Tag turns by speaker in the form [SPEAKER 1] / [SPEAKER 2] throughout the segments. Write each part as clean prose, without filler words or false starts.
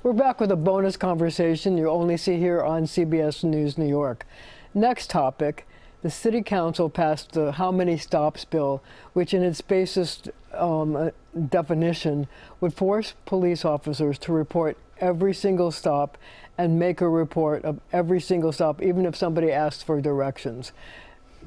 [SPEAKER 1] We're back with a bonus conversation you only see here on CBS News New York. Next topic, the City Council passed the How Many Stops bill, which in its basest definition would force police officers to report every single stop and make a report of every single stop, even if somebody asks for directions.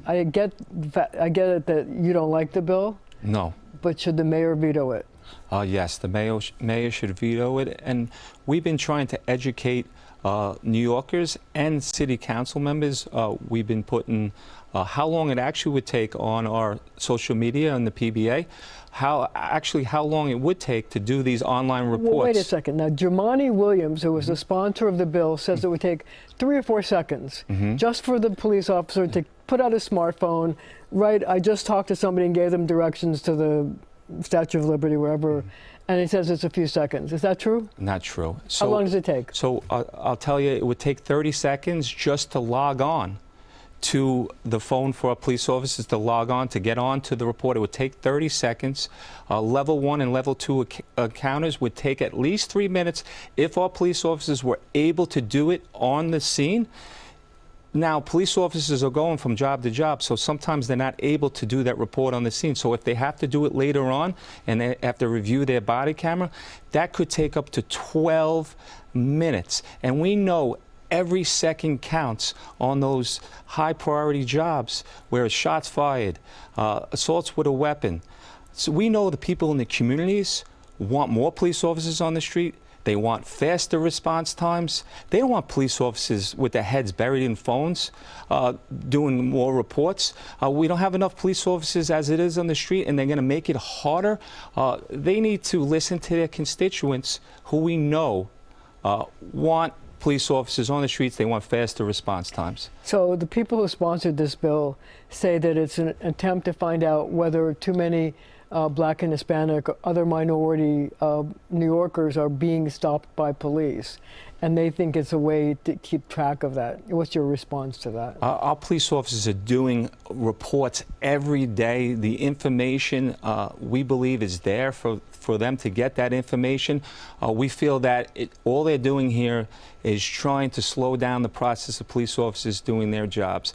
[SPEAKER 1] I get it that you don't like the bill.
[SPEAKER 2] No.
[SPEAKER 1] But should the mayor veto it?
[SPEAKER 2] Yes, the mayor should veto it, and we've been trying to educate New Yorkers and city council members. We've been putting how long it actually would take on our social media and the PBA, how long it would take to do these online reports.
[SPEAKER 1] Well, wait a second. Now, Jumaane Williams, who was the sponsor of the bill, says it would take 3 or 4 seconds just for the police officer to put out a smartphone, right? I just talked to somebody and gave them directions to the Statue of Liberty, wherever, and he says it's a few seconds. Is that true?
[SPEAKER 2] Not true. So,
[SPEAKER 1] how long does it take?
[SPEAKER 2] So I'll tell you, it would take 30 seconds just to log on to the phone for our police officers to log on, to get on to the report. It would take 30 seconds. Level 1 and level 2 encounters would take at least 3 minutes if our police officers were able to do it on the scene. Now, police officers are going from job to job, so sometimes they're not able to do that report on the scene. So if they have to do it later on and they have to review their body camera, that could take up to 12 minutes. And we know every second counts on those high priority jobs where shots fired, assaults with a weapon. So we know the people in the communities want more police officers on the street. They want faster response times. They don't want police officers with their heads buried in phones doing more reports. We don't have enough police officers as it is on the street, and they're going to make it harder. They need to listen to their constituents who we know want police officers on the streets. They want faster response times. So
[SPEAKER 1] the people who sponsored this bill say that it's an attempt to find out whether too many Black and Hispanic or other minority New Yorkers are being stopped by police, and they think it's a way to keep track of that. What's your response to that?
[SPEAKER 2] Our police officers are doing reports every day. The information we believe is there for them to get that information. We feel that all they're doing here is trying to slow down the process of police officers doing their jobs.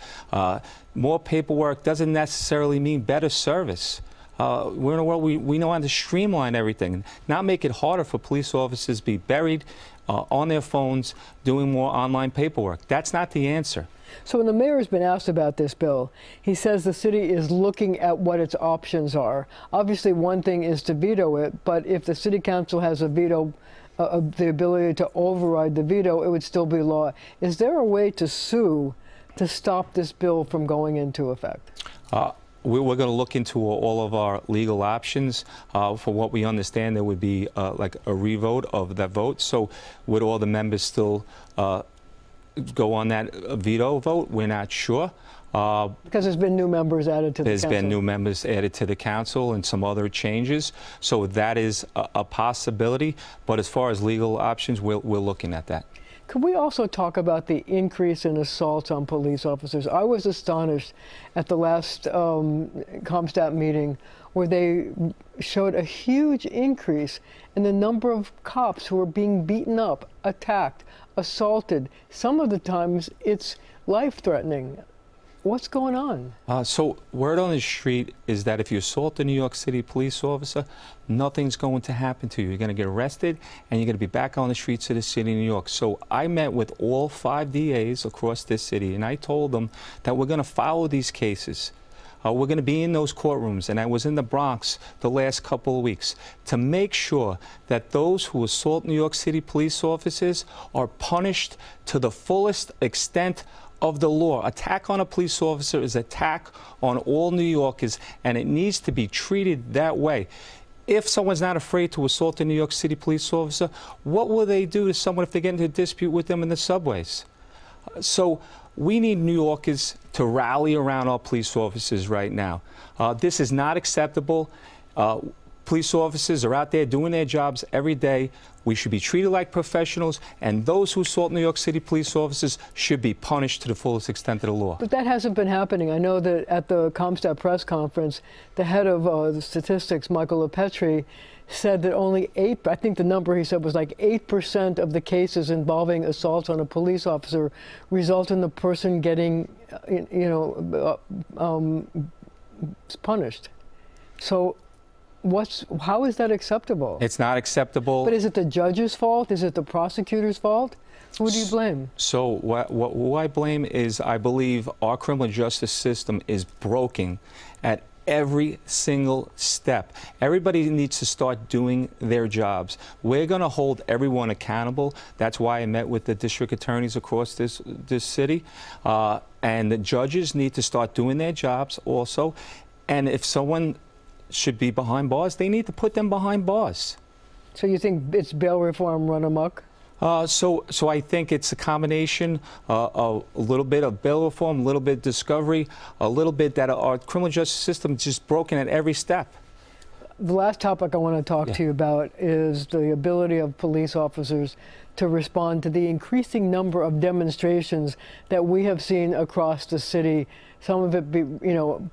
[SPEAKER 2] More paperwork doesn't necessarily mean better service. We're in a world we know how to streamline everything, not make it harder for police officers to be buried on their phones doing more online paperwork. That's not the answer.
[SPEAKER 1] So when the mayor has been asked about this bill, he says the city is looking at what its options are. Obviously, one thing is to veto it, but if the city council has a veto, the ability to override the veto, it would still be law. Is there a way to sue to stop this bill from going into effect?
[SPEAKER 2] We're going to look into all of our legal options. For what we understand, there would be like a revote of that vote. So would all the members still go on that veto vote? We're not sure.
[SPEAKER 1] Because there's been new members added to the council.
[SPEAKER 2] There's been new members added to the council and some other changes. So that is a possibility. But as far as legal options, we're looking at that.
[SPEAKER 1] Could we also talk about the increase in assaults on police officers? I was astonished at the last ComStat meeting where they showed a huge increase in the number of cops who are being beaten up, attacked, assaulted. Some of the times it's life-threatening. What's going on?
[SPEAKER 2] So word on the street is that if you assault a New York City police officer, nothing's going to happen to you. You're going to get arrested, and you're going to be back on the streets of the city of New York. So I met with all 5 DAs across this city, and I told them that we're going to follow these cases. We're going to be in those courtrooms, and I was in the Bronx the last couple of weeks to make sure that those who assault New York City police officers are punished to the fullest extent of the law. Attack on a police officer is attack on all New Yorkers, and it needs to be treated that way. If someone's not afraid to assault a New York City police officer, what will they do to someone if they get into a dispute with them in the subways? So we need New Yorkers to rally around our police officers right now. This is not acceptable. police officers are out there doing their jobs every day. We should be treated like professionals, and those who assault New York City police officers should be punished to the fullest extent of the law.
[SPEAKER 1] But that hasn't been happening. I know that at the CompStat press conference, the head of the statistics, Michael Petrie, said that only 8, I think the number he said was like 8% of the cases involving assaults on a police officer result in the person getting, punished. So how is that acceptable?
[SPEAKER 2] It's not acceptable.
[SPEAKER 1] But is it the judge's fault? Is it the prosecutor's fault? Who do you blame?
[SPEAKER 2] So what I blame is I believe our criminal justice system is broken at every single step. Everybody needs to start doing their jobs. We're going to hold everyone accountable. That's why I met with the district attorneys across this city. And the judges need to start doing their jobs also. And if someone should be behind bars, they need to put them behind bars.
[SPEAKER 1] So you think it's bail reform run amok?
[SPEAKER 2] So I think it's a combination of a little bit of bail reform, a little bit of discovery, a little bit that our criminal justice system is just broken at every step.
[SPEAKER 1] The last topic I want to talk to you about is the ability of police officers to respond to the increasing number of demonstrations that we have seen across the city. Some of it be,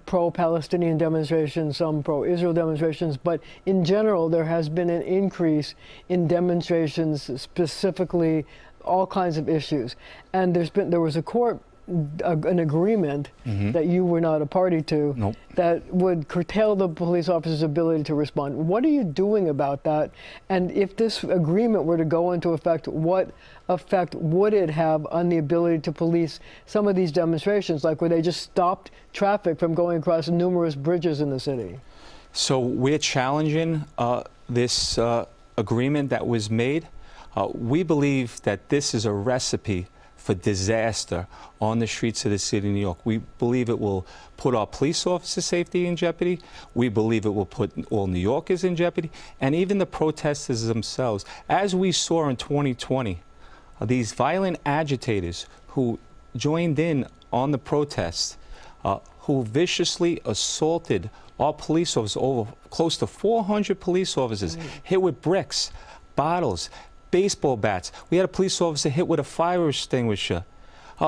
[SPEAKER 1] pro-Palestinian demonstrations, some pro-Israel demonstrations, but in general, there has been an increase in demonstrations, specifically all kinds of issues. And there was an agreement that you were not a party to that would curtail the police officers' ability to respond. What are you doing about that? And if this agreement were to go into effect, what effect would it have on the ability to police some of these demonstrations, like where they just stopped traffic from going across numerous bridges in the city?
[SPEAKER 2] So we're challenging this agreement that was made. We believe that this is a recipe for disaster on the streets of the city of New York. We believe it will put our police officers' safety in jeopardy. We believe it will put all New Yorkers in jeopardy, and even the protesters themselves. As we saw in 2020, these violent agitators who joined in on the protests, who viciously assaulted our police officers, over close to 400 police officers, hit with bricks, bottles, baseball bats. We had a police officer hit with a fire extinguisher.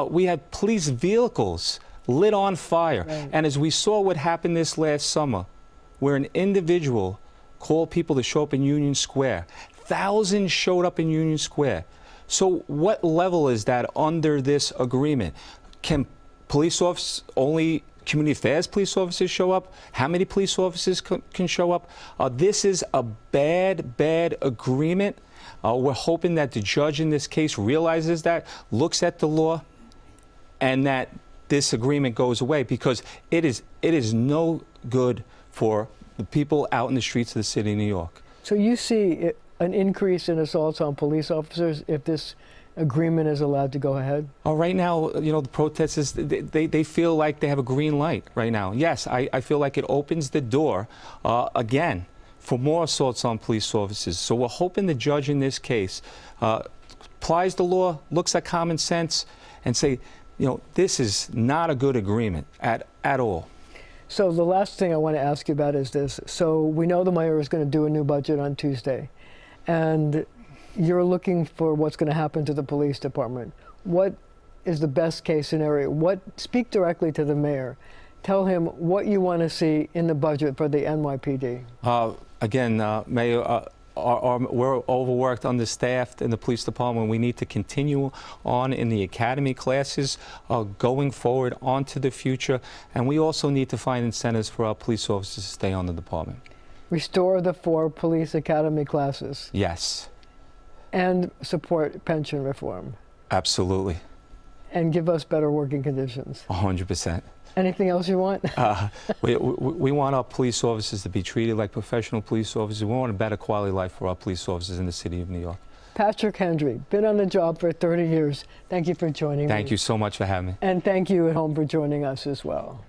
[SPEAKER 2] We had police vehicles lit on fire. And as we saw what happened this last summer, where an individual called people to show up in Union Square, thousands showed up in Union Square. So what level is that under this agreement? Can police officers, only community affairs police officers show up? How many police officers can show up? This is a bad agreement. We're hoping that the judge in this case realizes that, looks at the law, and that this agreement goes away, because it is no good for the people out in the streets of the city of New York.
[SPEAKER 1] So you see an increase in assaults on police officers if this agreement is allowed to go ahead?
[SPEAKER 2] Right now, the protesters, they feel like they have a green light right now. Yes, I feel like it opens the door again for more assaults on police officers. So we're hoping the judge in this case applies the law, looks at common sense, and say, this is not a good agreement at all.
[SPEAKER 1] So the last thing I want to ask you about is this. So we know the mayor is going to do a new budget on Tuesday, and you're looking for what's going to happen to the police department. What is the best case scenario? Speak directly to the mayor. Tell him what you want to see in the budget for the NYPD.
[SPEAKER 2] Again, Mayor, we're overworked, understaffed in the police department. We need to continue on in the academy classes, going forward onto the future. And we also need to find incentives for our police officers to stay on the department. Restore the 4 police academy classes. Yes. And support pension reform. Absolutely. And give us better working conditions. 100%. Anything else you want? We want our police officers to be treated like professional police officers. We want a better quality of life for our police officers in the city of New York. Patrick Hendry, been on the job for 30 years. Thank you for joining me. Thank you so much for having me. And thank you at home for joining us as well.